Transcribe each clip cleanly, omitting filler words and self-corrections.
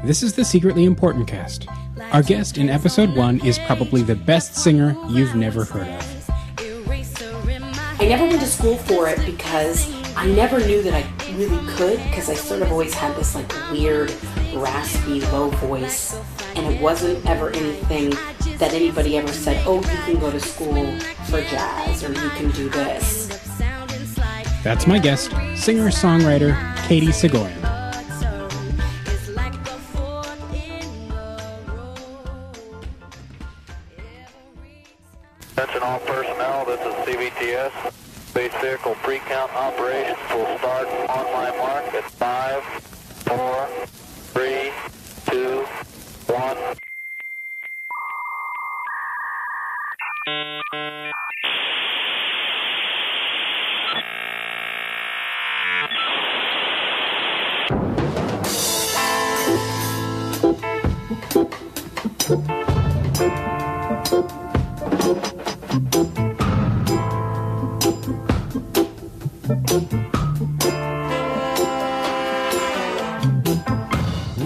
This is the Secretly Important Cast. Our guest in episode 1 is probably the best singer you've never heard of. I never went to school for it because I never knew that I really could, because I sort of always had this like weird, raspy, low voice, and it wasn't ever anything that anybody ever said, oh, you can go to school for jazz, or you can do this. That's my guest, singer-songwriter Caety Sagoian. Attention all personnel, this is CVTS. Space vehicle pre-count operations will start on my mark at 5, 4, 3, 2, 1.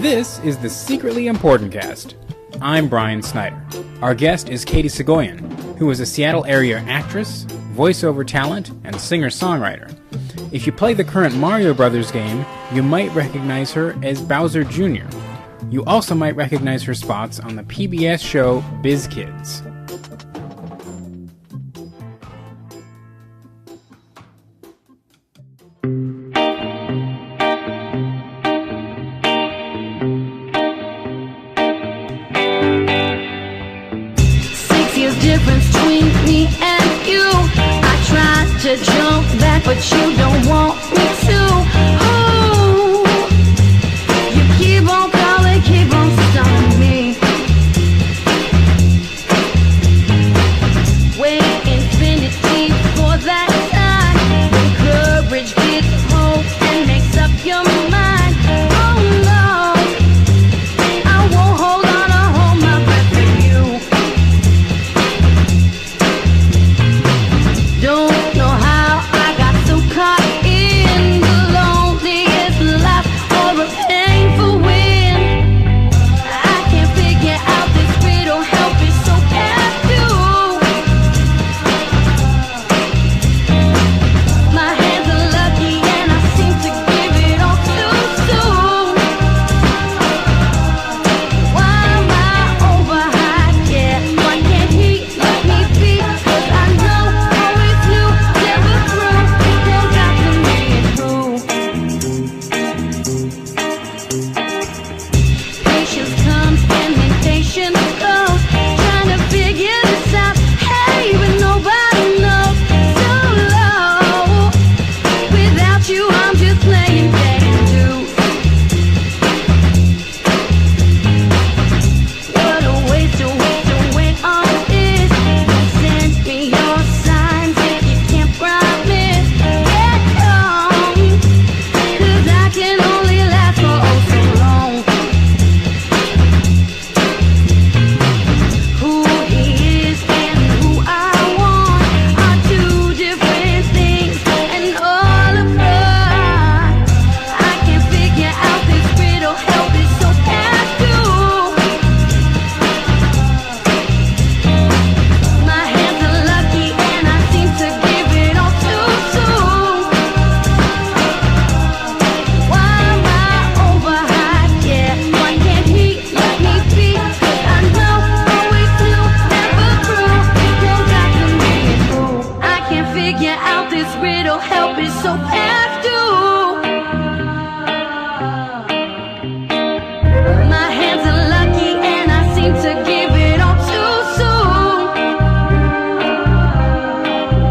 This is the Secretly Important Cast. I'm Brian Snyder. Our guest is Caety Sagoian, who is a Seattle area actress, voiceover talent, and singer-songwriter. If you play the current Mario Brothers game, you might recognize her as Bowser Jr. You also might recognize her spots on the PBS show Biz Kids. Difference between me and you. I tried to jump back, but you don't want me to. Oh, you keep on calling, keep on stunning me. Wait infinity for that time when courage gets hold and makes up your mind. Oh no, I won't hold on or hold my breath for you. Don't know how I got so caught in the loneliest life or a painful win. I can't figure out this riddle, help is so past due. My hands are lucky and I seem to give it all too soon. Why am I overhyped? Yeah, why can't he let me be? 'Cause I know always knew, never through. Don't got to me and through. Patience comes and then patience goes. Trying to figure this out, hey, but nobody knows. So low. Without you, I'm just playing dead and do. What a waste to wait on this. Send me your signs if you can't promise. Get on, 'cause I can only last for oh so long. Who he is and who I want are two different things, and all of us. I can't figure out this riddle, help is so past due. My hands are lucky and I seem to give it all too soon. Why am I overhyped? Yeah, why can't he let me be? 'Cause I know, always knew, never through. Don't got to me and through. I can't figure out this riddle, help is so past due. My hands are lucky and I seem to give it all too soon.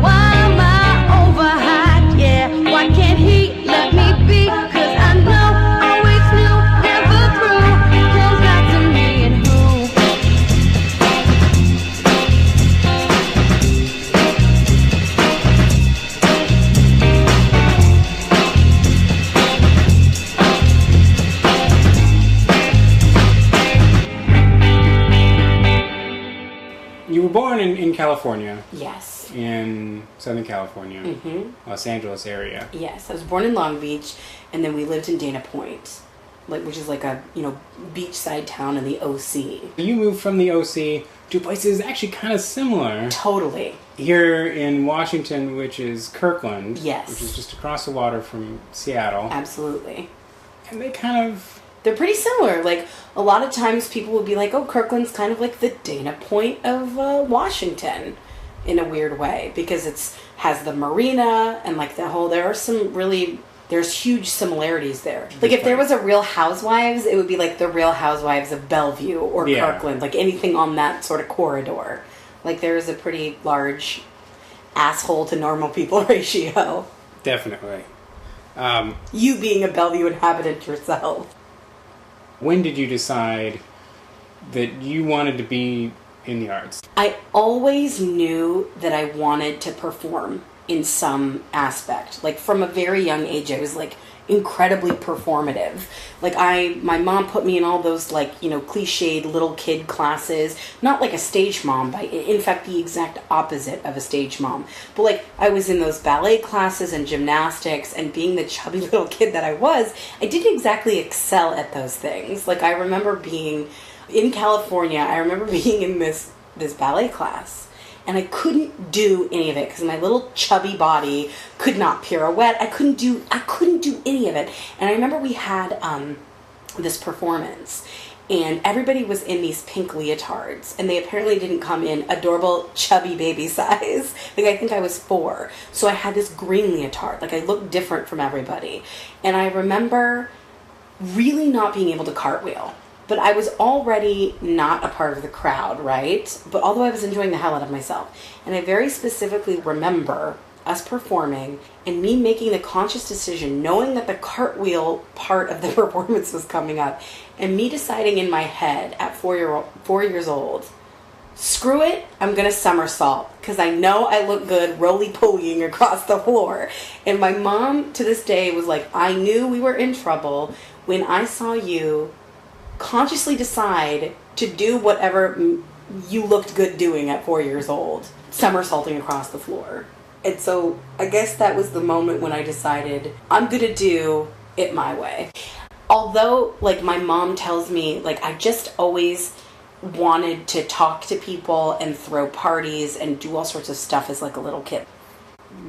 Why am I overhyped? Yeah, why can't he let me be? 'Cause I know, always knew, never through. Don't got to me and who. You were born in California, Yes. in Southern California, Los Angeles area. Yes, I was born in Long Beach, and then we lived in Dana Point. which is like a, beachside town in the OC. You moved from the OC to places actually kind of similar. Totally. Here in Washington, which is Kirkland. Yes. Which is just across the water from Seattle. Absolutely. And they kind of... They're pretty similar. Like, a lot of times people would be like, oh, Kirkland's kind of like the Dana Point of Washington in a weird way, because has the marina and like there's huge similarities there. Like, if there was a Real Housewives, it would be like the Real Housewives of Bellevue or Kirkland, like anything on that sort of corridor. Like, there is a pretty large asshole to normal people ratio. Definitely. You being a Bellevue inhabitant yourself. When did you decide that you wanted to be in the arts? I always knew that I wanted to perform in some aspect. Like, from a very young age, I was like incredibly performative. Like, my mom put me in all those like, cliched little kid classes. Not like a stage mom, in fact, the exact opposite of a stage mom. But like, I was in those ballet classes and gymnastics, and being the chubby little kid that I was, I didn't exactly excel at those things. Like, I remember being in California, I remember being in this ballet class, and I couldn't do any of it because my little chubby body could not pirouette. I couldn't do any of it. And I remember we had this performance, and everybody was in these pink leotards, and they apparently didn't come in adorable chubby baby size. Like, I think I was 4. So I had this green leotard. Like, I looked different from everybody. And I remember really not being able to cartwheel. But I was already not a part of the crowd, right? But although I was enjoying the hell out of myself. And I very specifically remember us performing and me making the conscious decision, knowing that the cartwheel part of the performance was coming up, and me deciding in my head at 4 years old, screw it, I'm going to somersault because I know I look good roly-polying across the floor. And my mom to this day was like, I knew we were in trouble when I saw you consciously decide to do whatever you looked good doing at 4 years old, somersaulting across the floor. And so I guess that was the moment when I decided I'm gonna do it my way. Although, like, my mom tells me, like, I just always wanted to talk to people and throw parties and do all sorts of stuff as like a little kid.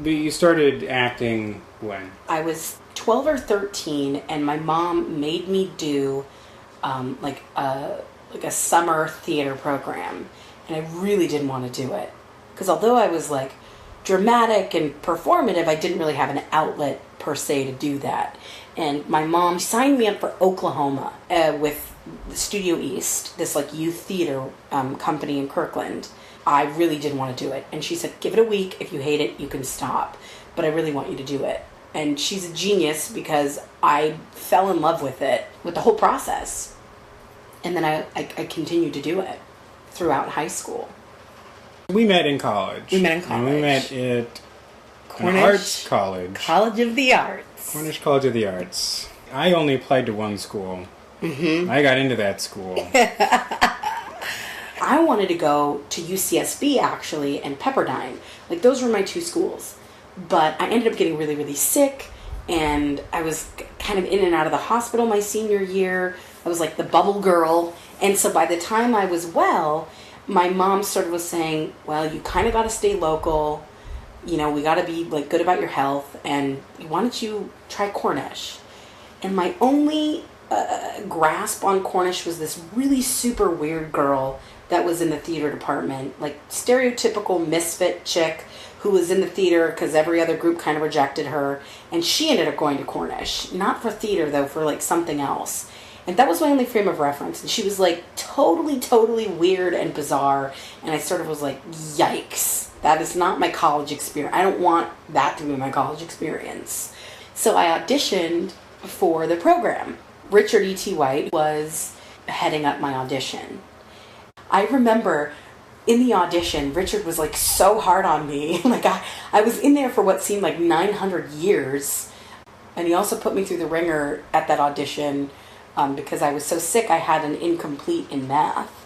But you started acting when? I was 12 or 13, and my mom made me do like a summer theater program, and I really didn't want to do it because although I was like dramatic and performative, I didn't really have an outlet per se to do that. And my mom signed me up for Oklahoma with Studio East, this like youth theater company in Kirkland. I really didn't want to do it, and she said, give it a week. If you hate it, you can stop, but I really want you to do it. And she's a genius because I fell in love with it, with the whole process. And then I continued to do it throughout high school. We met in college. We met in college. And we met at Cornish Arts College. College of the Arts. Cornish College of the Arts. I only applied to one school. Mm-hmm. I got into that school. I wanted to go to UCSB, actually, and Pepperdine. Like, those were my two schools. But I ended up getting really, really sick, and I was kind of in and out of the hospital my senior year. I was like the bubble girl. And so by the time I was well, my mom sort of was saying, well, you kind of got to stay local. You know, we got to be like good about your health, and why don't you try Cornish? And my only grasp on Cornish was this really super weird girl that was in the theater department, like stereotypical misfit chick who was in the theater because every other group kind of rejected her, and she ended up going to Cornish, not for theater though, for like something else. And that was my only frame of reference, and she was like totally weird and bizarre, and I sort of was like, yikes, that is not my college experience. I don't want that to be my college experience. So I auditioned for the program. Richard E.T. White was heading up my audition. I remember in the audition, Richard was like so hard on me. Like I was in there for what seemed like 900 years. And he also put me through the ringer at that audition because I was so sick I had an incomplete in math.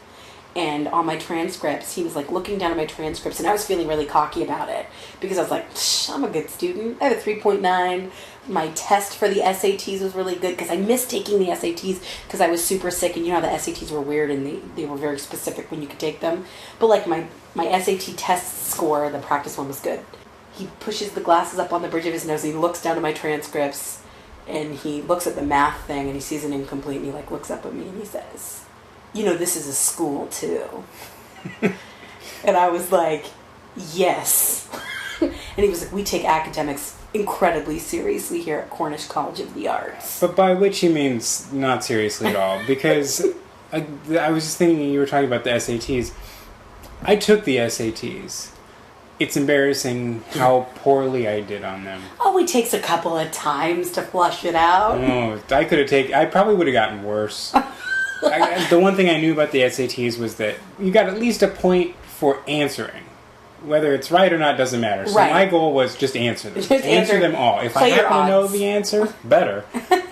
And on my transcripts, he was like looking down at my transcripts, and I was feeling really cocky about it because I was like, I'm a good student. I have a 3.9. My test for the SATs was really good because I missed taking the SATs because I was super sick, and you know how the SATs were weird and they were very specific when you could take them. But like my SAT test score, the practice one, was good. He pushes the glasses up on the bridge of his nose, and he looks down at my transcripts, and he looks at the math thing, and he sees an incomplete, and he like looks up at me and he says, you know, this is a school too. And I was like, yes. And he was like, we take academics incredibly seriously here at Cornish College of the Arts. But by which he means not seriously at all, because I was just thinking, you were talking about the SATs. I took the SATs. It's embarrassing how poorly I did on them. Oh, it takes a couple of times to flush it out. Oh, I probably would have gotten worse. The one thing I knew about the SATs was that you got at least a point for answering. Whether it's right or not doesn't matter. So my goal was just answer them. Just answer them all. If I happen to know odds. the answer, better.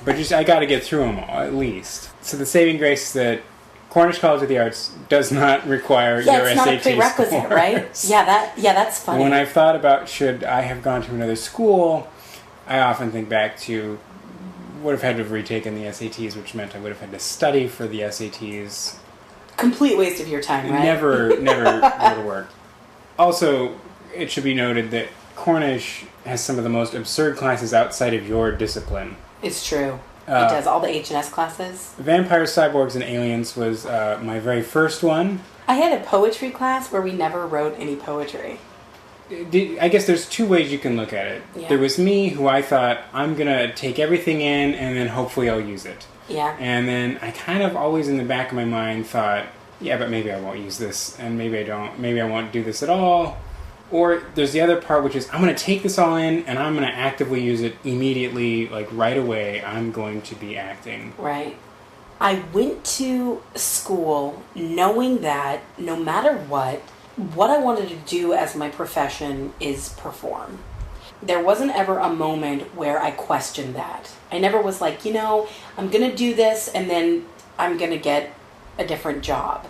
But I got to get through them all, at least. So the saving grace is that Cornish College of the Arts does not require your SAT it's not a prerequisite, scores. right? Yeah, that's funny. When I've thought about should I have gone to another school, I often think back to would have had to have retaken the SATs, which meant I would have had to study for the SATs. Complete waste of your time, right? Never would have worked. Also, it should be noted that Cornish has some of the most absurd classes outside of your discipline. It's true. It does. All the H&S classes. Vampires, Cyborgs, and Aliens was my very first one. I had a poetry class where we never wrote any poetry. I guess there's two ways you can look at it. Yeah. There was me, who I thought, I'm going to take everything in and then hopefully I'll use it. Yeah. And then I kind of always in the back of my mind thought, yeah, but maybe I won't use this, and maybe I don't. Maybe I won't do this at all. Or there's the other part, which is I'm going to take this all in and I'm going to actively use it immediately, like right away. I'm going to be acting. Right. I went to school knowing that no matter what I wanted to do as my profession is perform. There wasn't ever a moment where I questioned that. I never was like, I'm going to do this and then I'm going to get a different job.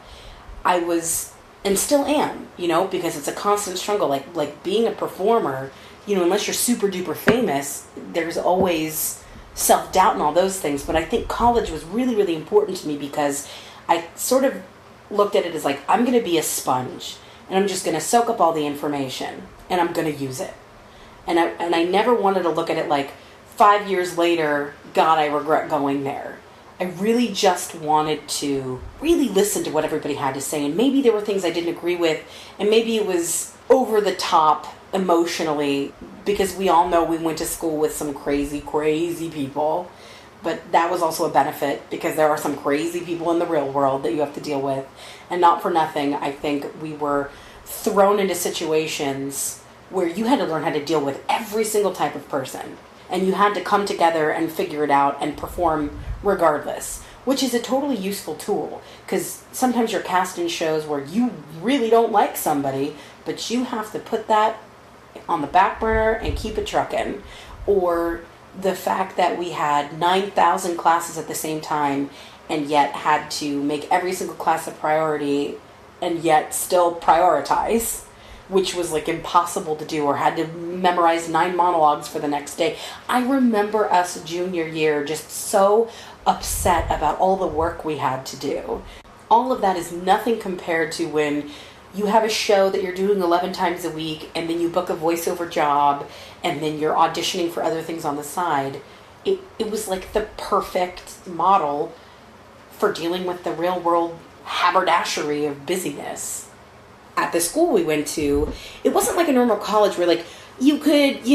I was, and still am, because it's a constant struggle. Like being a performer, unless you're super duper famous, there's always self-doubt and all those things. But I think college was really, really important to me because I sort of looked at it as like, I'm going to be a sponge and I'm just going to soak up all the information and I'm going to use it. And I never wanted to look at it like 5 years later, God, I regret going there. I really just wanted to really listen to what everybody had to say. And maybe there were things I didn't agree with. And maybe it was over the top emotionally because we all know we went to school with some crazy, crazy people. But that was also a benefit because there are some crazy people in the real world that you have to deal with. And not for nothing, I think we were thrown into situations where you had to learn how to deal with every single type of person. And you had to come together and figure it out and perform regardless, which is a totally useful tool. Because sometimes you're cast in shows where you really don't like somebody, but you have to put that on the back burner and keep it trucking. Or the fact that we had 9,000 classes at the same time and yet had to make every single class a priority and yet still prioritize, which was like impossible to do, or had to memorize 9 monologues for the next day. I remember us junior year just so upset about all the work we had to do. All of that is nothing compared to when you have a show that you're doing 11 times a week and then you book a voiceover job and then you're auditioning for other things on the side. It was like the perfect model for dealing with the real world haberdashery of busyness. At the school we went to, it wasn't like a normal college where like you could,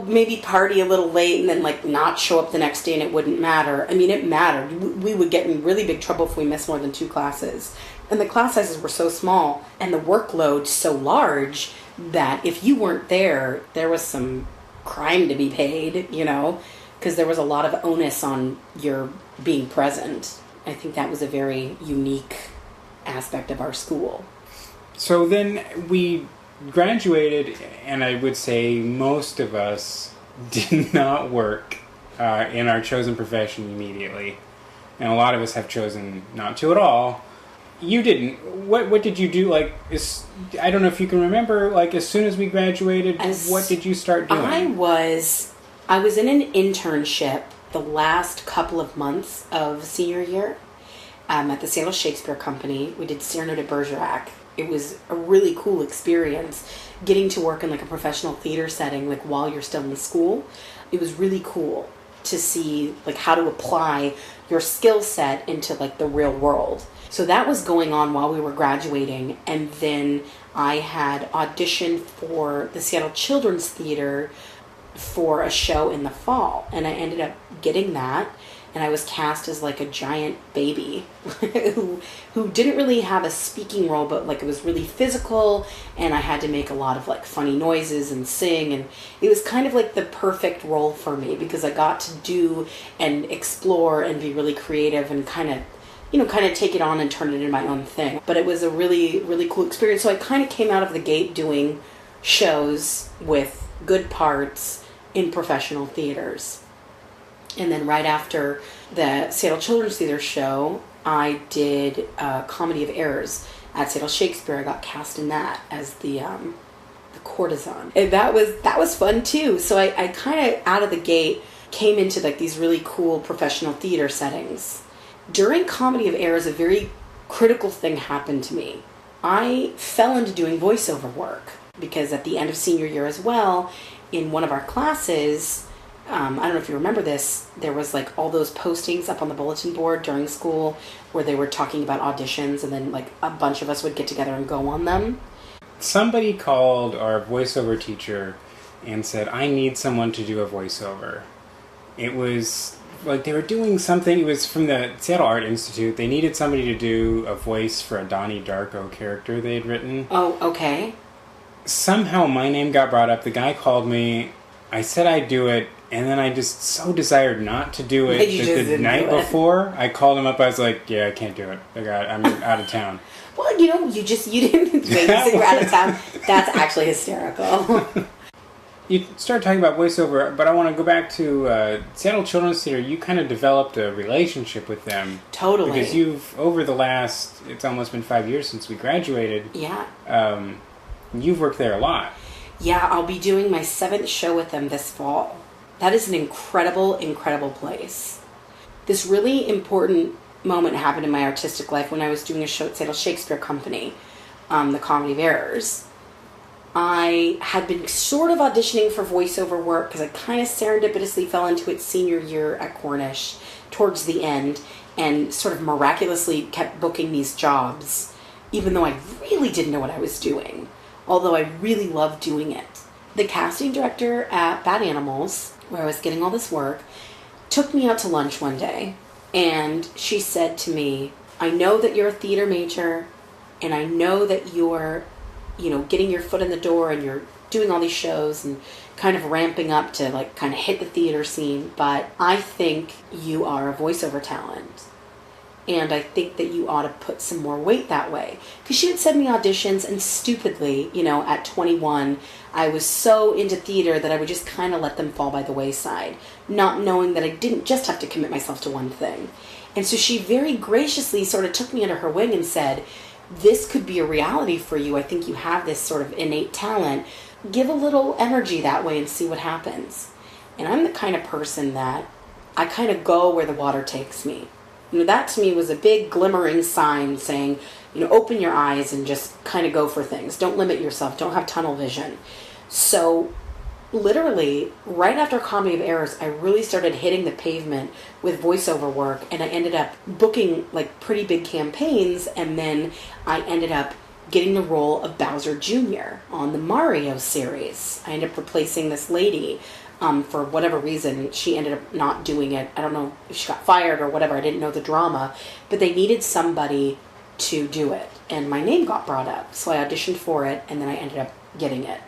maybe party a little late and then like not show up the next day and it wouldn't matter. I mean, it mattered. We would get in really big trouble if we missed more than 2 classes. And the class sizes were so small and the workload so large that if you weren't there, there was some crime to be paid, because there was a lot of onus on your being present. I think that was a very unique aspect of our school. So then we graduated, and I would say most of us did not work in our chosen profession immediately. And a lot of us have chosen not to at all. You didn't. What did you do? Like, I don't know if you can remember. Like, as soon as we graduated, what did you start doing? I was in an internship the last couple of months of senior year at the Seattle Shakespeare Company. We did Cyrano de Bergerac. It was a really cool experience getting to work in like a professional theater setting, like while you're still in school. It was really cool to see like how to apply your skill set into like the real world. So that was going on while we were graduating, and then I had auditioned for the Seattle Children's Theater for a show in the fall, and I ended up getting that, and I was cast as like a giant baby who didn't really have a speaking role, but like it was really physical, and I had to make a lot of like funny noises and sing, and it was kind of like the perfect role for me because I got to do and explore and be really creative and kind of take it on and turn it into my own thing. But it was a really, really cool experience. So I kind of came out of the gate doing shows with good parts in professional theaters. And then right after the Seattle Children's Theater show, I did Comedy of Errors at Seattle Shakespeare. I got cast in that as the courtesan. And that was fun too. So I kind of out of the gate came into like these really cool professional theater settings. During Comedy of Errors, a very critical thing happened to me. I fell into doing voiceover work because at the end of senior year as well, in one of our classes, I don't know if you remember this, there was like all those postings up on the bulletin board during school where they were talking about auditions, and then like a bunch of us would get together and go on them. Somebody called our voiceover teacher and said, I need someone to do a voiceover. It was like they were doing something, it was from the Seattle Art Institute. They needed somebody to do a voice for a Donnie Darko character they had written. Oh, okay. Somehow my name got brought up. The guy called me. I said I'd do it, and then I just so desired not to do it that the night before, I called him up. I was like, yeah, I can't do it. I'm out of town. Well, you didn't wait to say you're out of town. That's actually hysterical. You started talking about voiceover, but I want to go back to Seattle Children's Theater. You kind of developed a relationship with them. Totally. Because over the last, it's almost been 5 years since we graduated. Yeah. You've worked there a lot. Yeah, I'll be doing my 7th show with them this fall. That is an incredible, incredible place. This really important moment happened in my artistic life when I was doing a show at Seattle Shakespeare Company, the Comedy of Errors. I had been sort of auditioning for voiceover work because I kind of serendipitously fell into it senior year at Cornish towards the end and sort of miraculously kept booking these jobs, even though I really didn't know what I was doing, although I really loved doing it. The casting director at Bad Animals, where I was getting all this work, took me out to lunch one day, and she said to me, I know that you're a theater major, and I know that you're getting your foot in the door and you're doing all these shows and kind of ramping up to like kind of hit the theater scene, but I think you are a voiceover talent. And I think that you ought to put some more weight that way. Because she would send me auditions, and stupidly, at 21, I was so into theater that I would just kind of let them fall by the wayside, not knowing that I didn't just have to commit myself to one thing. And so she very graciously sort of took me under her wing and said, this could be a reality for you. I think you have this sort of innate talent. Give a little energy that way and see what happens. And I'm the kind of person that I kind of go where the water takes me. That to me was a big glimmering sign saying, open your eyes and just kind of go for things. Don't limit yourself. Don't have tunnel vision. So literally, right after Comedy of Errors, I really started hitting the pavement with voiceover work, and I ended up booking like pretty big campaigns, and then I ended up getting the role of Bowser Jr. on the Mario series. I ended up replacing this lady. For whatever reason, she ended up not doing it. I don't know if she got fired or whatever. I didn't know the drama. But they needed somebody to do it. And my name got brought up. So I auditioned for it, and then I ended up getting it.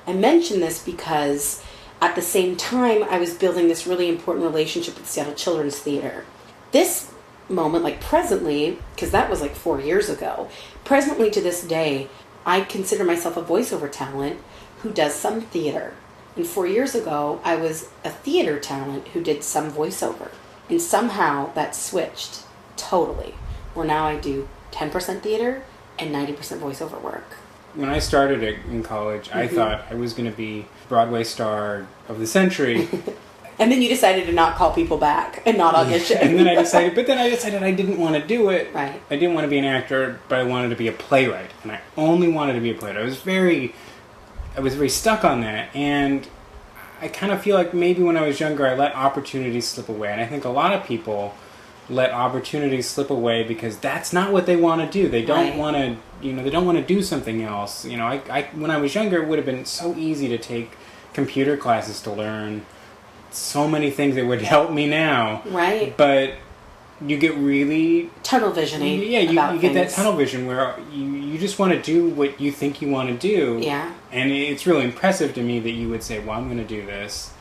I mention this because at the same time, I was building this really important relationship with Seattle Children's Theater. This moment, like presently, because that was like 4 years ago, presently to this day, I consider myself a voiceover talent who does some theater. And 4 years ago, I was a theater talent who did some voiceover. And somehow that switched totally, where now I do 10% theater and 90% voiceover work. When I started in college, I thought I was going to be Broadway star of the century. And then you decided to not call people back and not audition. And then I decided I didn't want to do it. Right. I didn't want to be an actor, but I wanted to be a playwright. And I only wanted to be a playwright. I was very stuck on that. And I kind of feel like maybe when I was younger, I let opportunities slip away. And I think a lot of people let opportunities slip away because that's not what they want to do. They don't want to, they don't want to do something else. I when I was younger, it would have been so easy to take computer classes to learn so many things that would help me now. Right. But you get really tunnel visioning. Yeah, you get that tunnel vision where you just want to do what you think you want to do. Yeah. And it's really impressive to me that you would say, well, I'm going to do this.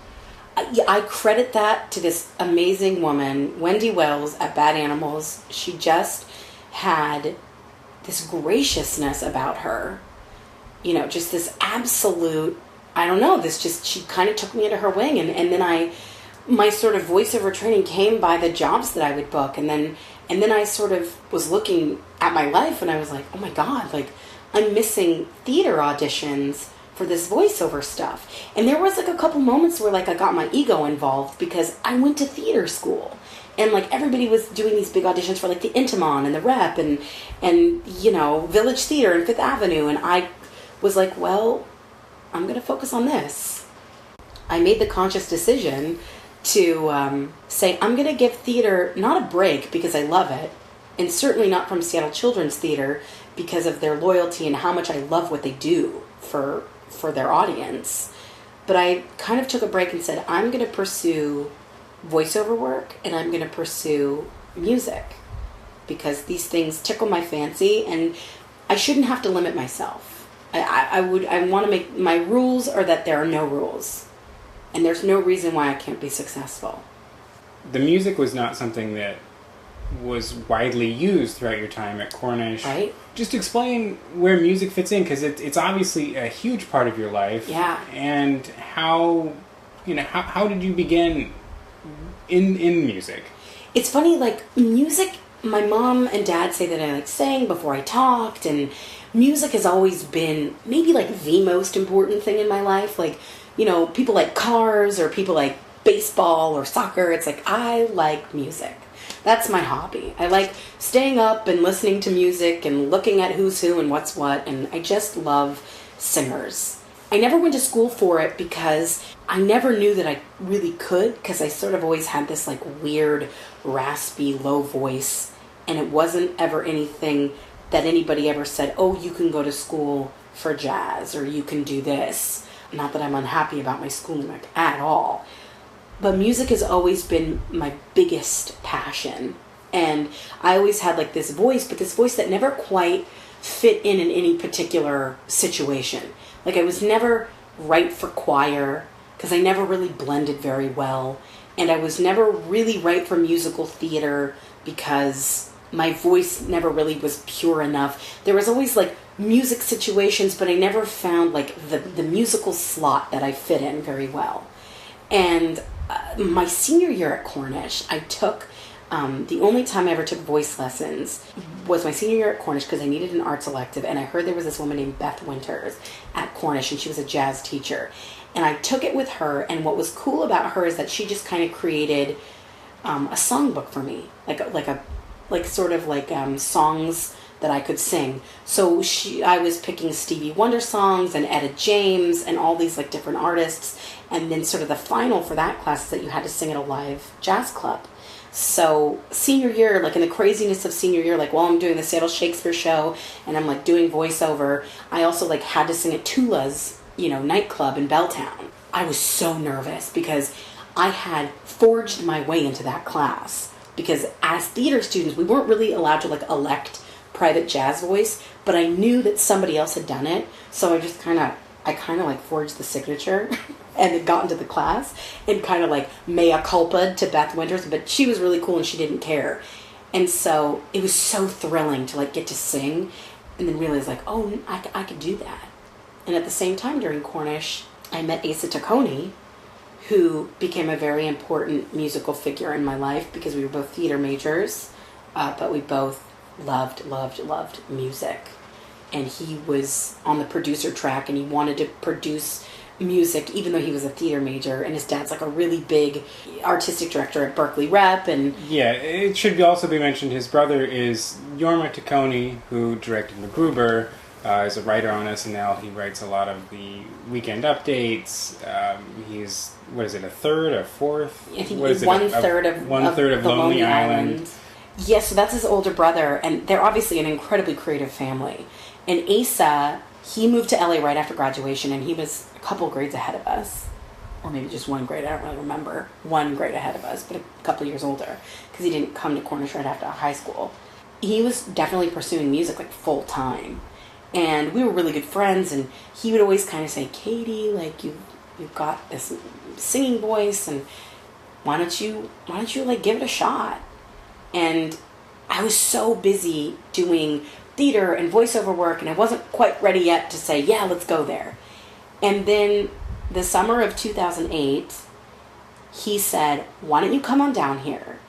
I credit that to this amazing woman, Wendy Wells at Bad Animals. She just had this graciousness about her. Just this absolute, I don't know, she kind of took me under her wing. And then my sort of voiceover training came by the jobs that I would book. And then I sort of was looking at my life and I was like, oh my God, like I'm missing theater auditions for this voiceover stuff. And there was like a couple moments where like I got my ego involved because I went to theater school. And like everybody was doing these big auditions for like the Intiman and the Rep and Village Theater and Fifth Avenue. And I was like, well, I'm going to focus on this. I made the conscious decision to say I'm going to give theater not a break because I love it, and certainly not from Seattle Children's Theater because of their loyalty and how much I love what they do for their audience. But I kind of took a break and said I'm going to pursue voiceover work and I'm going to pursue music because these things tickle my fancy and I shouldn't have to limit myself. I want to make my rules are that there are no rules. And there's no reason why I can't be successful. The music was not something that was widely used throughout your time at Cornish. Right. Just explain where music fits in, because it's obviously a huge part of your life. Yeah. And how did you begin in music? It's funny, like music, my mom and dad say that I like sang before I talked, and music has always been maybe like the most important thing in my life. Like, people like cars or people like baseball or soccer. It's like, I like music. That's my hobby. I like staying up and listening to music and looking at who's who and what's what. And I just love singers. I never went to school for it because I never knew that I really could, because I sort of always had this like weird, raspy, low voice. And it wasn't ever anything that anybody ever said, oh, you can go to school for jazz or you can do this. Not that I'm unhappy about my schooling at all. But music has always been my biggest passion. And I always had like this voice, but this voice that never quite fit in any particular situation. Like I was never right for choir because I never really blended very well. And I was never really right for musical theater because my voice never really was pure enough. There was always like music situations, but I never found like the musical slot that I fit in very well. And my senior year at Cornish, I took, the only time I ever took voice lessons was my senior year at Cornish because I needed an arts elective, and I heard there was this woman named Beth Winters at Cornish, and she was a jazz teacher. And I took it with her, and what was cool about her is that she just kind of created a songbook for me, like songs that I could sing. So I was picking Stevie Wonder songs and Etta James and all these like different artists. And then sort of the final for that class is that you had to sing at a live jazz club. So senior year, like in the craziness of senior year, like while I'm doing the Seattle Shakespeare show and I'm like doing voiceover, I also like had to sing at Tula's, nightclub in Belltown. I was so nervous because I had forged my way into that class. Because as theater students, we weren't really allowed to like elect private jazz voice, but I knew that somebody else had done it, so I kind of like forged the signature and had gotten to the class and kind of like mea culpa to Beth Winters, but she was really cool and she didn't care. And so it was so thrilling to like get to sing and then realize like, oh, I could do that. And at the same time during Cornish, I met Asa Taccone, who became a very important musical figure in my life because we were both theater majors, but we both loved music. And he was on the producer track, and he wanted to produce music even though he was a theater major, and his dad's like a really big artistic director at Berkeley Rep. And yeah, it should also be mentioned his brother is Jorma Taccone, who directed MacGruber, is a writer on SNL. He writes a lot of the Weekend Updates. He's, what is it, a third, a fourth? I think what is it, one third of the Lonely Island. Yeah, so that's his older brother, and they're obviously an incredibly creative family. And Asa, he moved to LA right after graduation, and he was a couple grades ahead of us. Or maybe just one grade, I don't really remember. One grade ahead of us, but a couple years older, because he didn't come to Cornish right after high school. He was definitely pursuing music like full time. And we were really good friends, and he would always kind of say, Katie, like, you've got this singing voice, and why don't you like give it a shot? And I was so busy doing theater and voiceover work, and I wasn't quite ready yet to say, yeah, let's go there. And then the summer of 2008, he said, why don't you come on down here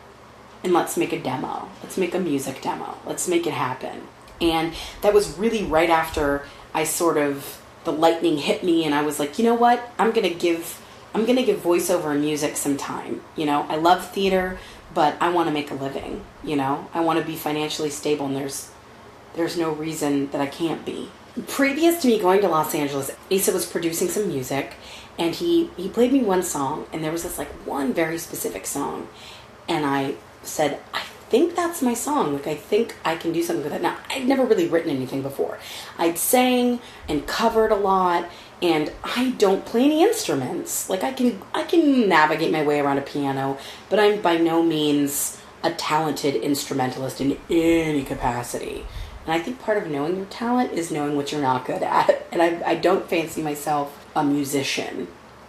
and let's make a demo. Let's make a music demo. Let's make it happen. And that was really right after the lightning hit me, and I was like, you know what? I'm gonna give voiceover and music some time. You know, I love theater, but I want to make a living. You know, I want to be financially stable, and there's no reason that I can't be. Previous to me going to Los Angeles, Asa was producing some music, and he played me one song, and there was this like one very specific song, and I said, I think that's my song. Like, I think I can do something with it. Now, I'd never really written anything before. I'd sang and covered a lot, and I don't play any instruments. Like, I can navigate my way around a piano, but I'm by no means a talented instrumentalist in any capacity. And I think part of knowing your talent is knowing what you're not good at. And I don't fancy myself a musician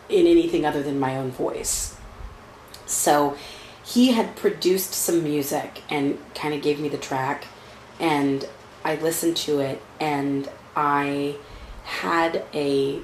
in anything other than my own voice. So he had produced some music and kind of gave me the track, and I listened to it, and I had a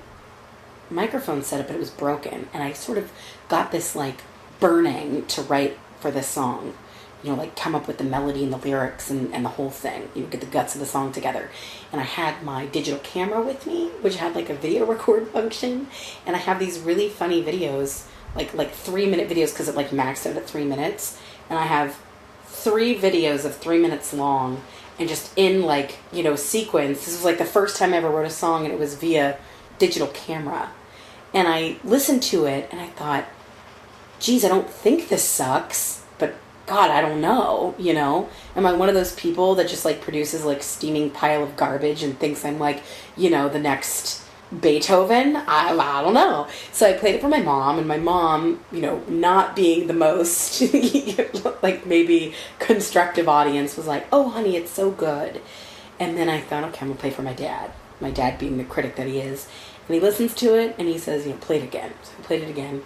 microphone set up, but it was broken, and I sort of got this like burning to write for this song, you know, like come up with the melody and the lyrics and the whole thing, you know, get the guts of the song together. And I had my digital camera with me, which had like a video record function, and I have these really funny videos, like 3-minute videos, because it like maxed out at 3 minutes, and I have 3 videos of 3 minutes long, and just in like, you know, sequence. This was like the first time I ever wrote a song, and it was via digital camera. And I listened to it, and I thought, geez, I don't think this sucks, but God, I don't know, you know? Am I one of those people that just like produces like steaming pile of garbage and thinks I'm like, you know, the next Beethoven? I don't know. So I played it for my mom, and my mom, you know, not being the most like maybe constructive audience, was like, oh honey, it's so good. And then I thought, okay, I'm gonna play for my dad being the critic that he is, and he listens to it and he says, you know, play it again. So I played it again,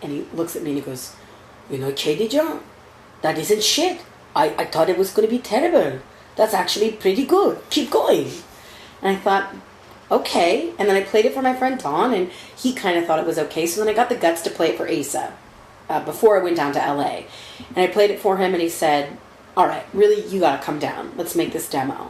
and he looks at me and he goes, you know, Katie John, that isn't shit. I thought it was gonna be terrible. That's actually pretty good. Keep going. And I thought, okay. And then I played it for my friend Don, and he kind of thought it was okay. So then I got the guts to play it for Asa before I went down to LA. And I played it for him, and he said, all right, really, you got to come down. Let's make this demo.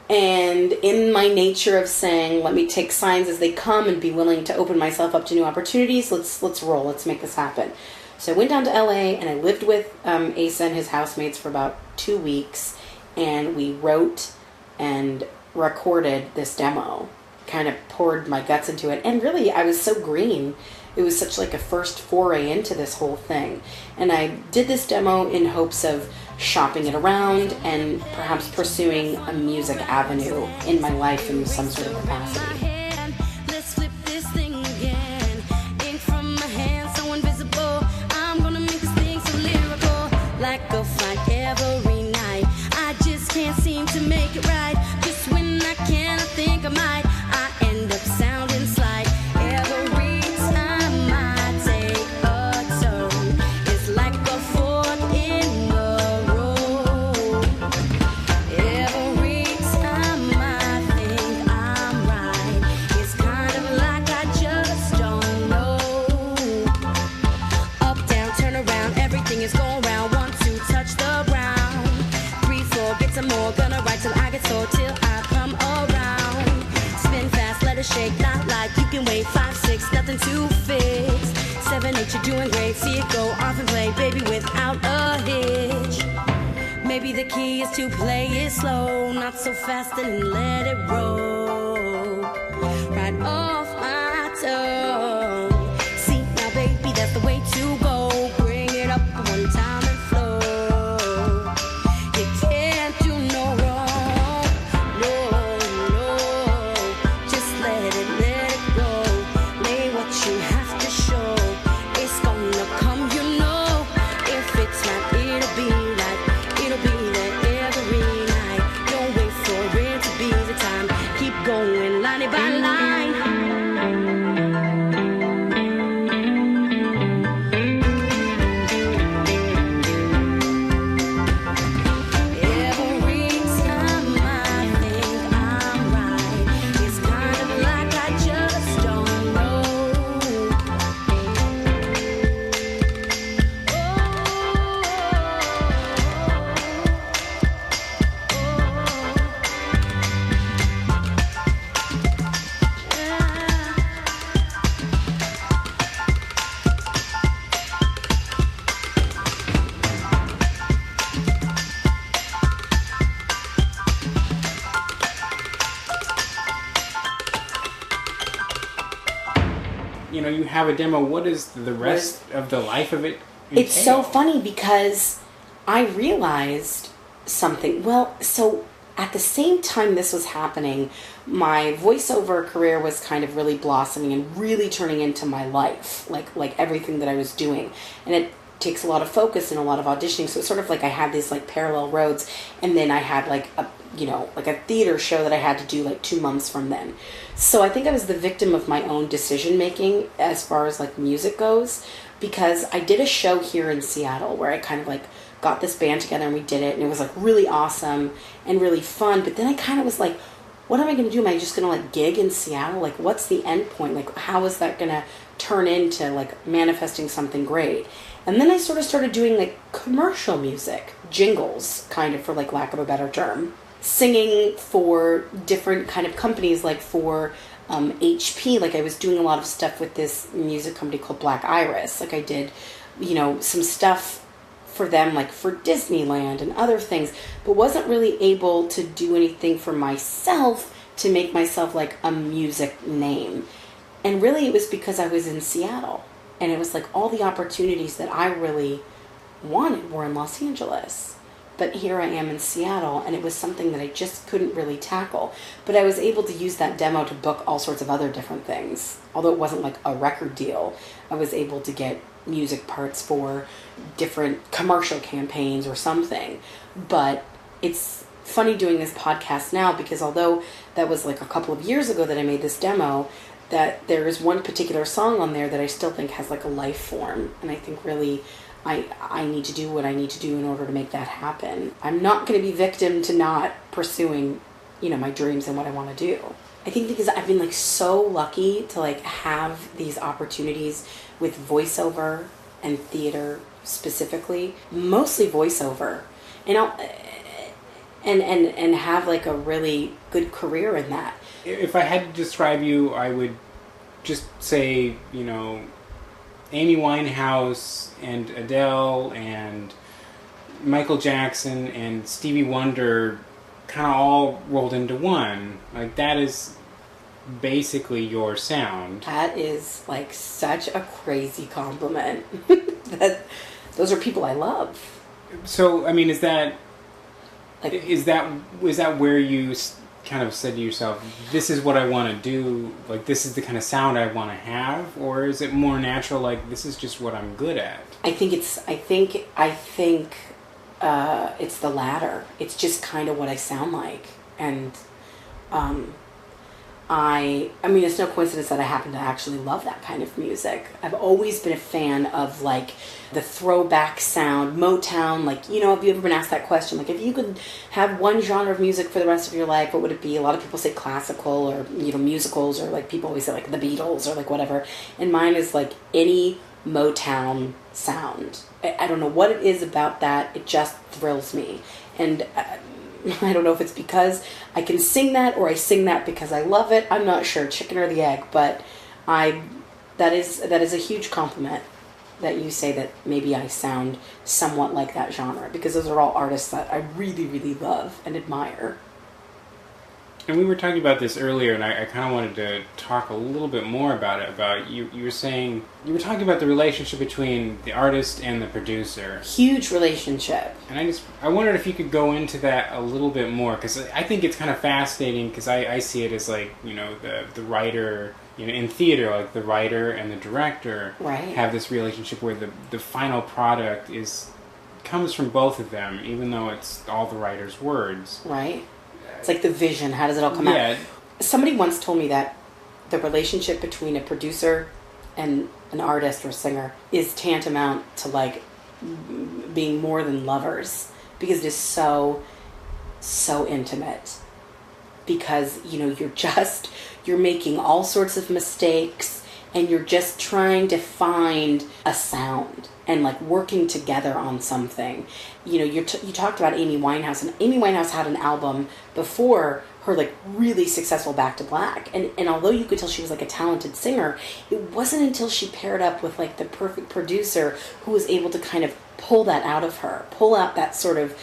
And in my nature of saying, let me take signs as they come and be willing to open myself up to new opportunities, let's roll. Let's make this happen. So I went down to LA, and I lived with Asa and his housemates for about 2 weeks, and we wrote and recorded this demo. Kind of poured my guts into it, and really I was so green. It was such like a first foray into this whole thing, and I did this demo in hopes of shopping it around and perhaps pursuing a music avenue in my life in some sort of capacity. Let's flip this thing again. Ink from my hand, so invisible. I'm gonna make this thing so lyrical, like a fight every night. I just can't seem to make it right. Just when I can, I think I might. I end up sounding slight. Every time I take a turn, it's like a fork in the road. Every time I think I'm right, it's kind of like I just don't know. Up, down, turn around, everything is going round. 1, 2, touch the ground. 3, 4, play, baby, without a hitch. Maybe the key is to play it slow, not so fast, and let it roll right off my tongue. See, now, baby, that's the way to go. Bring it up one time and flow. You can't do no wrong. No, no. Just let it go. Lay what you have to show. It's gonna come, you know. If it's right, it'll be right. It'll be there every night. Don't wait for it to be the time. Keep going line by line. Every time I think I'm right, it's kind of like I just don't know. You know, you have a demo. What is the rest of the life of it It's so entail? funny because I realized something. Well, so at the same time this was happening, my voiceover career was kind of really blossoming and really turning into my life, like everything that I was doing. And it takes a lot of focus and a lot of auditioning. So it's sort of like I had these like parallel roads, and then I had like a theater show that I had to do like 2 months from then. So I think I was the victim of my own decision making as far as like music goes, because I did a show here in Seattle where I kind of like got this band together and we did it, and it was like really awesome and really fun. But then I kind of was like, what am I going to do? Am I just going to like gig in Seattle? Like, what's the end point? Like, how is that going to turn into like manifesting something great? And then I sort of started doing like commercial music, jingles, kind of, for like lack of a better term, singing for different kind of companies, like for HP. Like I was doing a lot of stuff with this music company called Black Iris. Like I did, some stuff for them, like for Disneyland and other things, but wasn't really able to do anything for myself to make myself like a music name. And really it was because I was in Seattle, and it was like all the opportunities that I really wanted were in Los Angeles. But here I am in Seattle, and it was something that I just couldn't really tackle. But I was able to use that demo to book all sorts of other different things. Although it wasn't like a record deal, I was able to get music parts for different commercial campaigns or something. But it's funny doing this podcast now, because although that was like a couple of years ago that I made this demo, that there is one particular song on there that I still think has like a life form. And I think really I need to do what I need to do in order to make that happen. I'm not going to be victim to not pursuing, my dreams and what I want to do. I think because I've been like so lucky to like have these opportunities with voiceover and theater specifically, mostly voiceover, and have like a really good career in that. If I had to describe you, I would just say, Amy Winehouse and Adele and Michael Jackson and Stevie Wonder kind of all rolled into one. Like, that is basically your sound. That is like such a crazy compliment. Those are people I love. So, I mean, is that Like, where you kind of said to yourself, this is what I want to do, like this is the kind of sound I want to have, or is it more natural, like this is just what I'm good at? I think it's the latter. It's just kind of what I sound like. And I mean, it's no coincidence that I happen to actually love that kind of music. I've always been a fan of like the throwback sound, Motown. Like, have you ever been asked that question? Like, if you could have one genre of music for the rest of your life, what would it be? A lot of people say classical, or musicals, or like people always say like the Beatles or like whatever. And mine is like any Motown sound. I don't know what it is about that. It just thrills me. And I don't know if it's because I can sing that, or I sing that because I love it. I'm not sure, chicken or the egg, but that is a huge compliment. that you say that maybe I sound somewhat like that genre, because those are all artists that I really, really love and admire. And we were talking about this earlier, and I kind of wanted to talk a little bit more about it. About you were saying, you were talking about the relationship between the artist and the producer. Huge relationship. And I wondered if you could go into that a little bit more, because I think it's kind of fascinating, because I see it as like, you know, the writer, you know, in theater, like the writer and the director have this relationship where the final product comes from both of them, even though it's all the writer's words. Right. It's like the vision. How does it all come out? Somebody once told me that the relationship between a producer and an artist or singer is tantamount to like being more than lovers, because it is so intimate. Because, you know, you're making all sorts of mistakes, and you're just trying to find a sound and like working together on something. You know, you talked about Amy Winehouse, and Amy Winehouse had an album before her like really successful Back to Black, and although you could tell she was like a talented singer, it wasn't until she paired up with like the perfect producer who was able to kind of pull that out of her, pull out that sort of,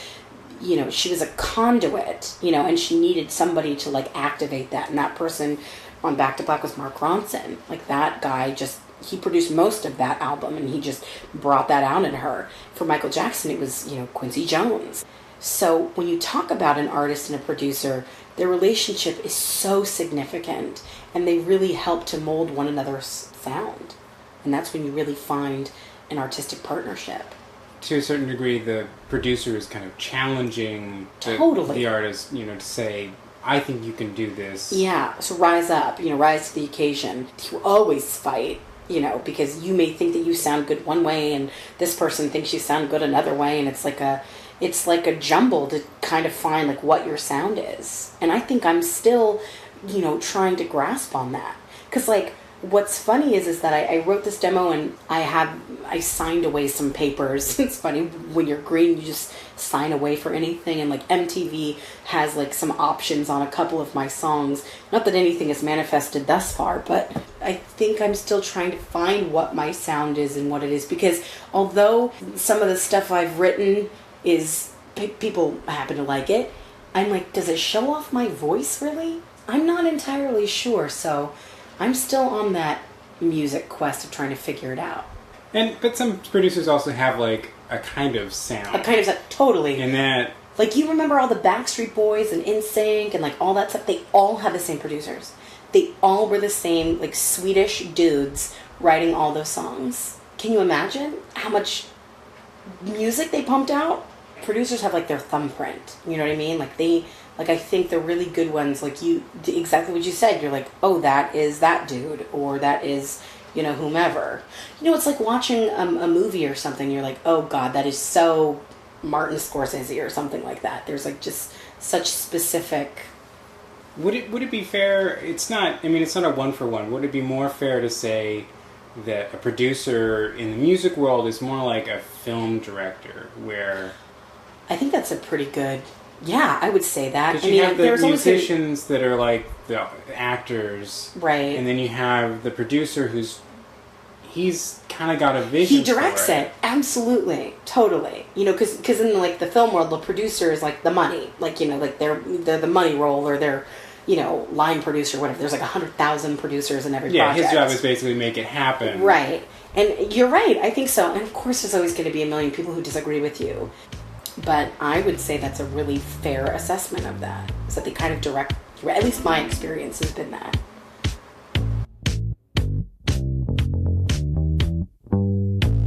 you know, she was a conduit, you know, and she needed somebody to like activate that, and that person on Back to Black was Mark Ronson. Like that guy he produced most of that album, and he just brought that out in her. For Michael Jackson, it was, you know, Quincy Jones. So when you talk about an artist and a producer, their relationship is so significant, and they really help to mold one another's sound. And that's when you really find an artistic partnership. To a certain degree, the producer is kind of challenging the artist, you know, to say, I think you can do this. Yeah, so rise up, you know, rise to the occasion. You always fight, you know, because you may think that you sound good one way, and this person thinks you sound good another way, and it's like a jumble to kind of find like what your sound is. And I think I'm still, you know, trying to grasp on that. Because like, what's funny is that I wrote this demo, and I signed away some papers. It's funny, when you're green, you just sign away for anything, and like MTV has like some options on a couple of my songs. Not that anything has manifested thus far, but I think I'm still trying to find what my sound is and what it is, because although some of the stuff I've written is, people happen to like it, I'm like, does it show off my voice really? I'm not entirely sure, so I'm still on that music quest of trying to figure it out. But some producers also have like a kind of sound. Totally. And that, like, you remember all the Backstreet Boys and NSYNC and like all that stuff? They all had the same producers. They all were the same like Swedish dudes writing all those songs. Can you imagine how much music they pumped out? Producers have like their thumbprint. You know what I mean? Like I think the really good ones, like exactly what you said, you're like, oh, that is that dude, or that is, you know, whomever. You know, it's like watching a movie or something, you're like, oh God, that is so Martin Scorsese or something like that. There's like just such specific... Would it be fair, it's not a one-for-one, would it be more fair to say that a producer in the music world is more like a film director, where... I think that's a pretty good... Yeah, I would say that. Because you have the musicians that are like the actors. Right. And then you have the producer he's kind of got a vision. He directs it. Absolutely. Totally. You know, because in like the film world, the producer is like the money. Like, you know, like they're the money roll, or they're, you know, line producer, whatever. There's like 100,000 producers in every project. Yeah, his job is basically make it happen. Right. And you're right. I think so. And of course there's always going to be a million people who disagree with you. But I would say that's a really fair assessment of that. Is that they kind of direct, at least my experience has been that.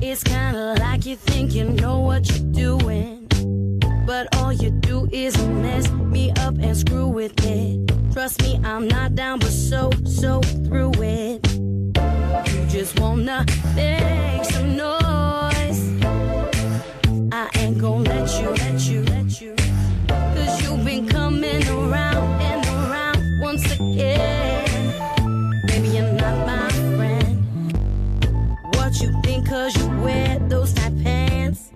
It's kinda like you think you know what you're doing, but all you do is mess me up and screw with it. Trust me, I'm not down, but so through it. You just wanna make some noise. I ain't gon' let you, 'cause you've been coming around and around once again. Maybe you're not my friend. What you think 'cause you wear those tight pants,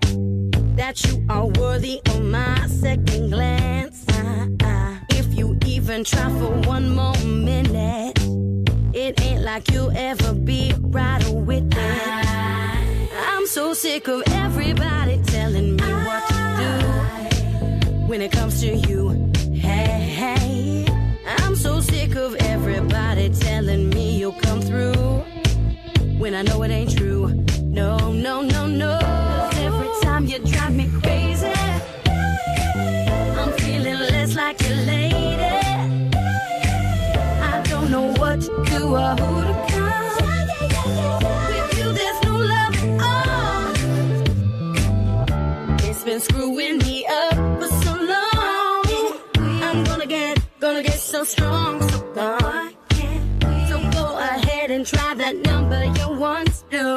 that you are worthy of my second glance. If you even try for one more minute, it ain't like you'll ever be right with it. I'm so sick of everybody telling me what to do when it comes to you. Hey, I'm so sick of everybody telling me you'll come through when I know it ain't true. No, no, no, no. 'Cause every time you drive me crazy, I'm feeling less like your lady. I don't know what to do or who to call. With you there's no love at all. It's been screwing me up for so long. I'm gonna get so strong, so boy. So go ahead and try that number you once knew.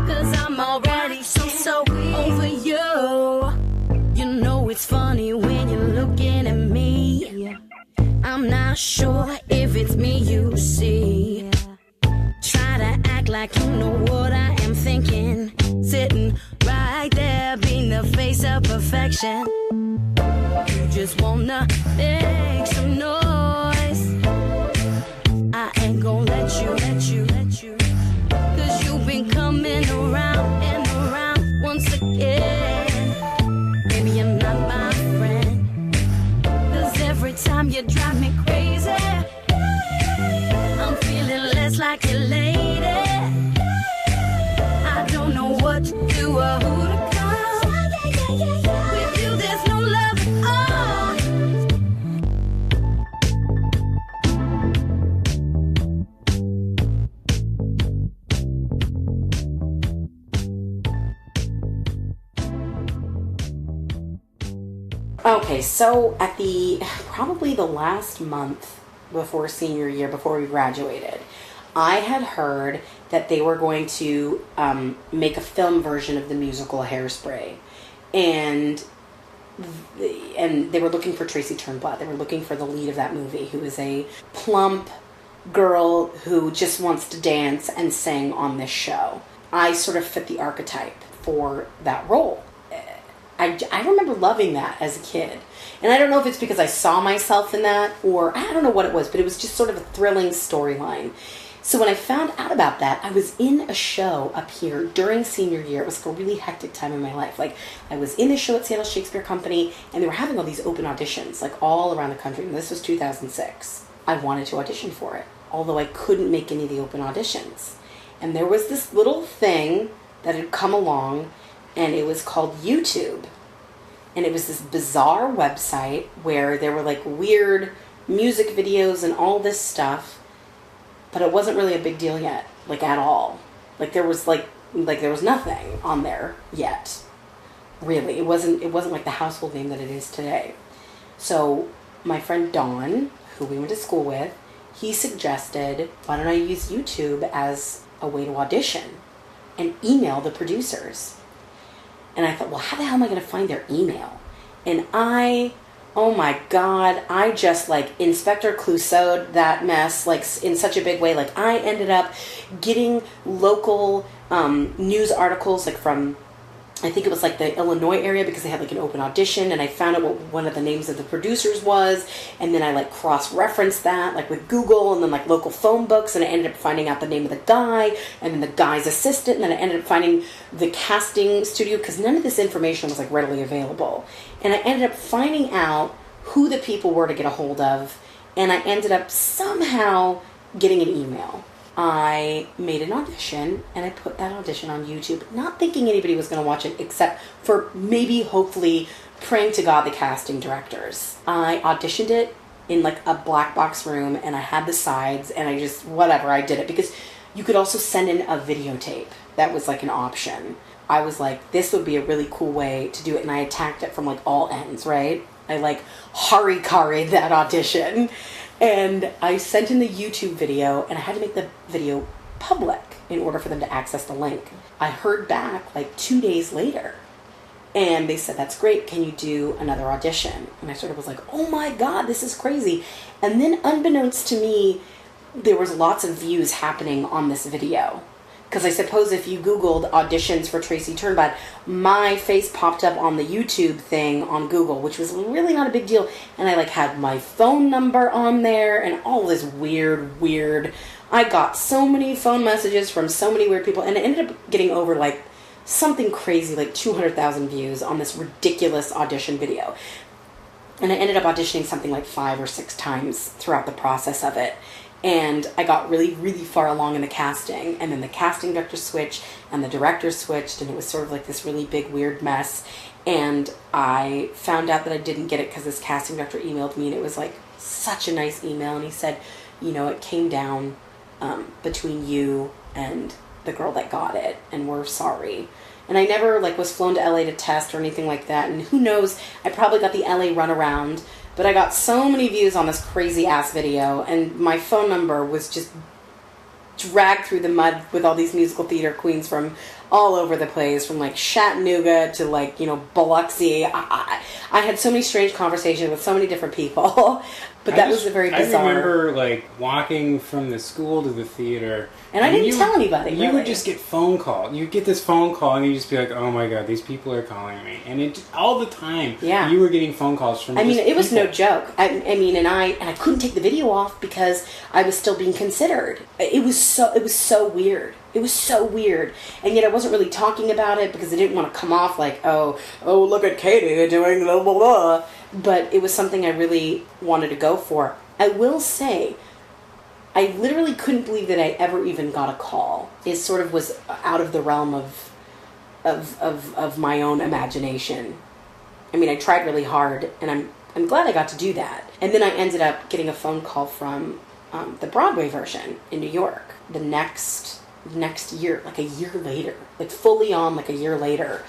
'Cause I'm already so over you. You know it's funny when you're looking at me. I'm not sure if it's me you see. Try to act like you know what I am thinking. Sitting right there, being the face of perfection. You just wanna make some noise. I ain't gonna let you. 'Cause you've been coming around and around once again. Maybe you're not my friend. 'Cause every time you drive me crazy, I'm feeling less like your lady. I don't know what to do or who to call. With you there's no love at all. Okay, so at probably the last month before senior year, before we graduated, I had heard that they were going to make a film version of the musical Hairspray, and they were looking for Tracy Turnblad. They were looking for the lead of that movie, who is a plump girl who just wants to dance and sing on this show. I sort of fit the archetype for that role. I remember loving that as a kid. And I don't know if it's because I saw myself in that, or I don't know what it was, but it was just sort of a thrilling storyline. So when I found out about that, I was in a show up here during senior year. It was like a really hectic time in my life. Like, I was in the show at Seattle Shakespeare Company, and they were having all these open auditions, like all around the country. And this was 2006. I wanted to audition for it, although I couldn't make any of the open auditions. And there was this little thing that had come along, and it was called YouTube. And it was this bizarre website where there were like weird music videos and all this stuff, but it wasn't really a big deal yet, like at all. Like there was there was nothing on there yet. Really, it wasn't like the household name that it is today. So my friend Dawn, who we went to school with, he suggested, why don't I use YouTube as a way to audition and email the producers? And I thought, well, how the hell am I going to find their email? And oh my God, I just like Inspector Clouseau'd that mess, like in such a big way. Like I ended up getting local news articles, like from, I think it was like the Illinois area, because they had like an open audition, and I found out what one of the names of the producers was, and then I like cross-referenced that like with Google, and then like local phone books, and I ended up finding out the name of the guy, and then the guy's assistant, and then I ended up finding the casting studio, because none of this information was like readily available. And I ended up finding out who the people were to get a hold of, and I ended up somehow getting an email. I made an audition, and I put that audition on YouTube, not thinking anybody was going to watch it, except for maybe, hopefully, praying to God, the casting directors. I auditioned it in like a black box room, and I had the sides, and I just, whatever, I did it, because you could also send in a videotape. That was like an option. I was like, this would be a really cool way to do it, and I attacked it from like all ends, right? I like harikari'd that audition. And I sent in the YouTube video, and I had to make the video public in order for them to access the link. I heard back like 2 days later, and they said, that's great, can you do another audition? And I sort of was like, oh my God, this is crazy. And then unbeknownst to me, there was lots of views happening on this video. Because I suppose if you Googled auditions for Tracy Turnblad, my face popped up on the YouTube thing on Google, which was really not a big deal. And I like had my phone number on there and all this weird. I got so many phone messages from so many weird people, and it ended up getting over like something crazy, like 200,000 views on this ridiculous audition video. And I ended up auditioning something like 5 or 6 times throughout the process of it. And I got really, really far along in the casting. And then the casting director switched and the director switched. And it was sort of like this really big, weird mess. And I found out that I didn't get it because this casting director emailed me. And it was like such a nice email. And he said, you know, it came down between you and the girl that got it. And we're sorry. And I never like was flown to LA to test or anything like that. And who knows, I probably got the LA runaround. But I got so many views on this crazy ass video, and my phone number was just dragged through the mud with all these musical theater queens from all over the place, from like Chattanooga to like, you know, Biloxi. I had so many strange conversations with so many different people, but that was a very bizarre. I remember like walking from the school to the theater. And I didn't tell anybody. You would just get phone call. You'd get this phone call and you'd just be like, oh my god, these people are calling me. And it all the time, yeah, you were getting phone calls from it was no joke. I mean, and I couldn't take the video off because I was still being considered. It was so weird. It was so weird. And yet I wasn't really talking about it because I didn't want to come off like, oh, look at Caety doing blah, blah, blah. But it was something I really wanted to go for. I will say, I literally couldn't believe that I ever even got a call. It sort of was out of the realm of my own imagination. I mean, I tried really hard, and I'm glad I got to do that. And then I ended up getting a phone call from the Broadway version in New York. The next year, like a year later, like fully on like a year later,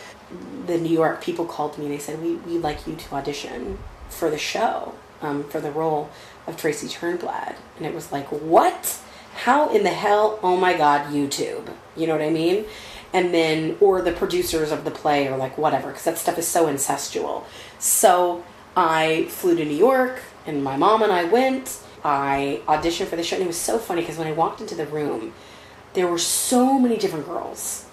the New York people called me and they said, we'd like you to audition for the show, for the role of Tracy Turnblad. And it was like, what? How in the hell? Oh my god, YouTube. You know what I mean? And then, or the producers of the play, or like whatever, because that stuff is so incestual. So I flew to New York, and my mom and I went. I auditioned for the show, and it was so funny because when I walked into the room, there were so many different girls.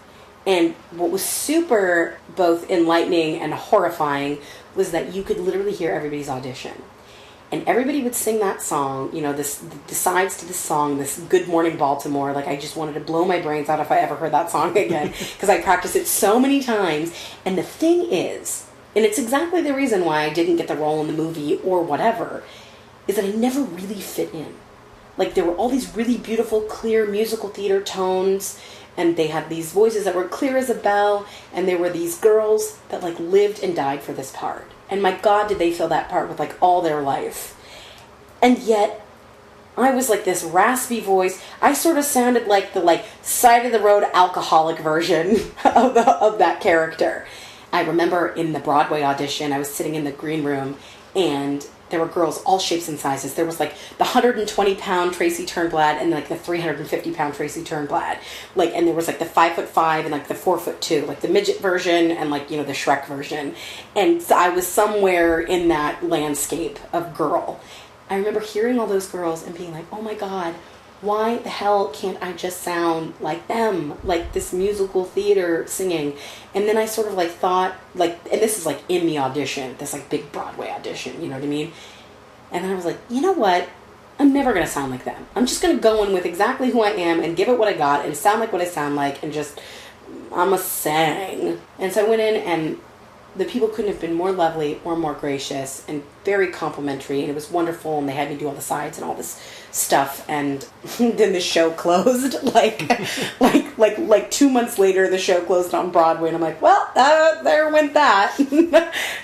And what was super both enlightening and horrifying was that you could literally hear everybody's audition. And everybody would sing that song, you know, the sides to the song, this Good Morning Baltimore. Like, I just wanted to blow my brains out if I ever heard that song again, because I practiced it so many times. And the thing is, and it's exactly the reason why I didn't get the role in the movie or whatever, is that I never really fit in. Like, there were all these really beautiful, clear musical theater tones, and they had these voices that were clear as a bell, and there were these girls that, like, lived and died for this part. And my god, did they fill that part with, like, all their life. And yet, I was, like, this raspy voice. I sort of sounded like the, like, side-of-the-road alcoholic version of that character. I remember in the Broadway audition, I was sitting in the green room, and there were girls all shapes and sizes. There was like the 120-pound Tracy Turnblad and like the 350-pound Tracy Turnblad. Like, and there was like the 5'5" and like the 4'2", like the midget version and like, you know, the Shrek version. And so I was somewhere in that landscape of girl. I remember hearing all those girls and being like, oh my god, why the hell can't I just sound like them? Like this musical theater singing. And then I sort of like thought, like, and this is like in the audition, this like big Broadway audition, you know what I mean? And then I was like, you know what? I'm never going to sound like them. I'm just going to go in with exactly who I am and give it what I got and sound like what I sound like and just, I'm a sang. And so I went in and the people couldn't have been more lovely or more gracious and very complimentary, and it was wonderful, and they had me do all the sides and all this stuff, and then the show closed, like 2 months later, the show closed on Broadway, and I'm like, well, there went that.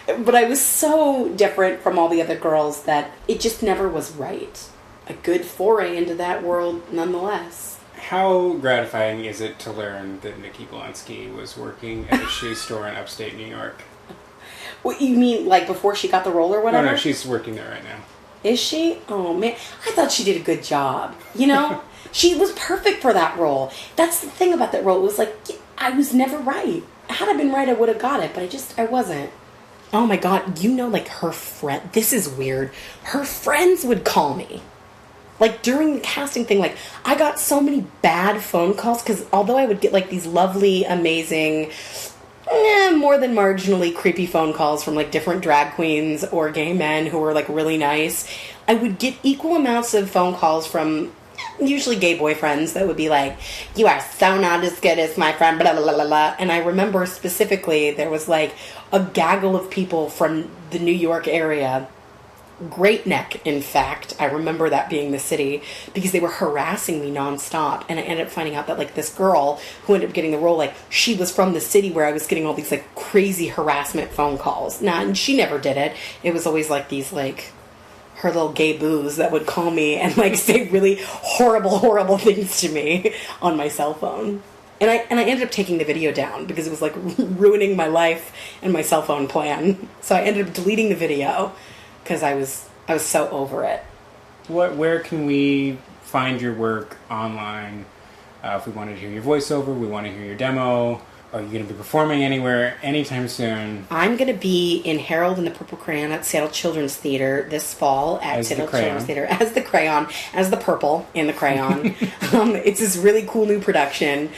But I was so different from all the other girls that it just never was right. A good foray into that world nonetheless. How gratifying is it to learn that Nikki Blonsky was working at a shoe store in upstate New York? What, you mean like before she got the role or whatever? No, she's working there right now. Is she? Oh man, I thought she did a good job. You know, she was perfect for that role. That's the thing about that role. It was like, I was never right. Had I been right, I would have got it, but I wasn't. Oh my god, you know, like her friend, this is weird. Her friends would call me. Like during the casting thing, like I got so many bad phone calls because although I would get like these lovely, amazing, more than marginally creepy phone calls from like different drag queens or gay men who were like really nice, I would get equal amounts of phone calls from usually gay boyfriends that would be like, you are so not as good as my friend, blah, blah, blah, blah, blah. And I remember specifically there was like a gaggle of people from the New York area, Great Neck, in fact. I remember that being the city, because they were harassing me nonstop. And I ended up finding out that like this girl who ended up getting the role, like she was from the city where I was getting all these like crazy harassment phone calls. Now, and she never did it. It was always like these like her little gay boos that would call me and like say really horrible things to me on my cell phone. And I ended up taking the video down because it was like ruining my life and my cell phone plan. So I ended up deleting the video because I was so over it. Where can we find your work online? If we want to hear your voiceover, we want to hear your demo. Are you going to be performing anywhere anytime soon? I'm going to be in Harold and the Purple Crayon at Seattle Children's Theater this fall at Seattle Children's Theater as the crayon, as the purple in the crayon. It's this really cool new production,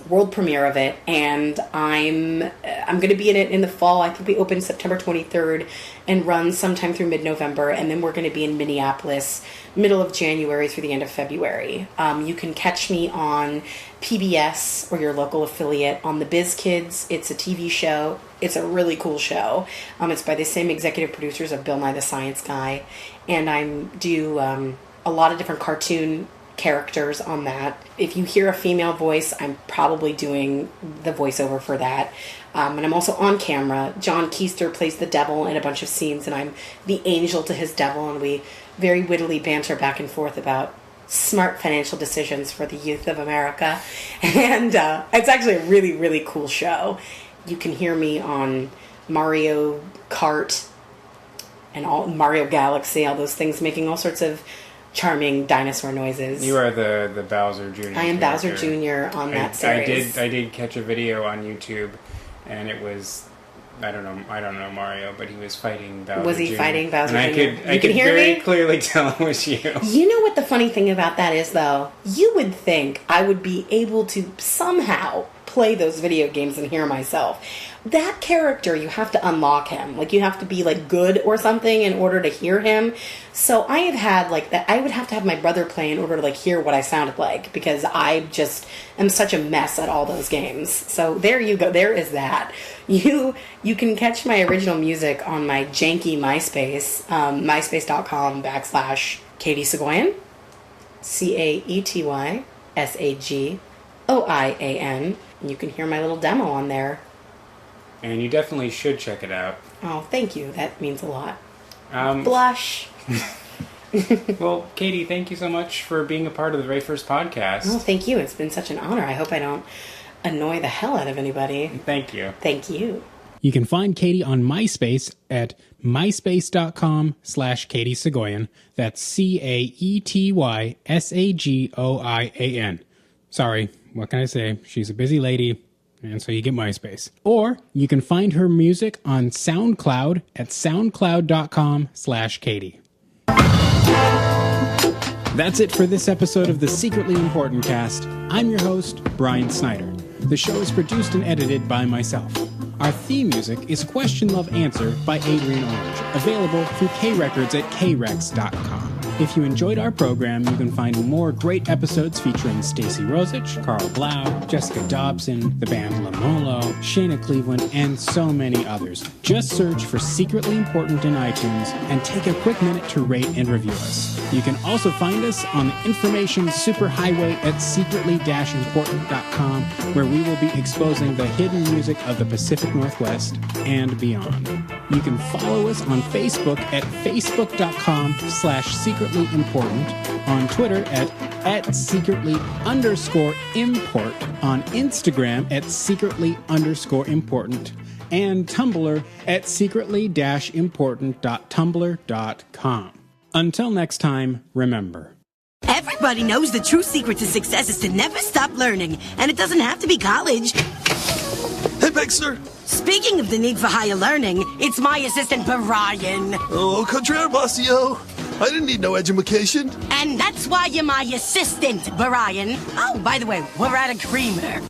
world premiere of it, and I'm going to be in it in the fall. I think we open September 23rd and run sometime through mid-November, and then we're going to be in Minneapolis middle of January through the end of February. You can catch me on PBS or your local affiliate on The Biz Kids. It's a TV show. It's a really cool show. It's by the same executive producers of Bill Nye the Science Guy, and I do a lot of different cartoon characters on that. If you hear a female voice, I'm probably doing the voiceover for that. And I'm also on camera. John Keister plays the devil in a bunch of scenes, and I'm the angel to his devil, and we very wittily banter back and forth about smart financial decisions for the youth of America. And it's actually a really, really cool show. You can hear me on Mario Kart and all Mario Galaxy, all those things, making all sorts of charming dinosaur noises. You are the Bowser Jr. I am character. Bowser Jr. on that series. I did catch a video on YouTube, and it was, I don't know Mario, but he was fighting Bowser Jr. Was he fighting Bowser Jr.? And I could very clearly tell it was you. You know what the funny thing about that is, though? You would think I would be able to somehow play those video games and hear myself. That character, you have to unlock him. Like, you have to be, like, good or something in order to hear him. So I have had, like, that. I would have to have my brother play in order to, like, hear what I sounded like, because I just am such a mess at all those games. So there you go. There is that. You can catch my original music on my janky MySpace, myspace.com/Caety Sagoian, CaetySagoian. You can hear my little demo on there. And you definitely should check it out. Oh, thank you. That means a lot. Blush. Well, Caety, thank you so much for being a part of the very first podcast. Oh, thank you. It's been such an honor. I hope I don't annoy the hell out of anybody. Thank you. Thank you. You can find Caety on MySpace at myspace.com/Caety Sagoian. That's CaetySagoian. Sorry, what can I say? She's a busy lady. And so you get MySpace. Or you can find her music on SoundCloud at soundcloud.com/Caety. That's it for this episode of the Secretly Important Cast. I'm your host, Brian Snyder. The show is produced and edited by myself. Our theme music is Question Love Answer by Adrian Orange, available through K-Records at krex.com. If you enjoyed our program, you can find more great episodes featuring Stacey Rosich, Carl Blau, Jessica Dobson, the band Lamolo, Shayna Cleveland, and so many others. Just search for Secretly Important in iTunes and take a quick minute to rate and review us. You can also find us on the information superhighway at secretly-important.com, where we will be exposing the hidden music of the Pacific Northwest and beyond. You can follow us on Facebook at facebook.com/secretly important, on Twitter at secretly_import, on Instagram at secretly_important, and Tumblr at secretly-important.tumblr.com. Until next time, remember. Everybody knows the true secret to success is to never stop learning, and it doesn't have to be college. Hey, Baxter. Speaking of the need for higher learning, it's my assistant, Brian. Oh, contraire, bossio. I didn't need no education. And that's why you're my assistant, Brian. Oh, by the way, we're at a creamer.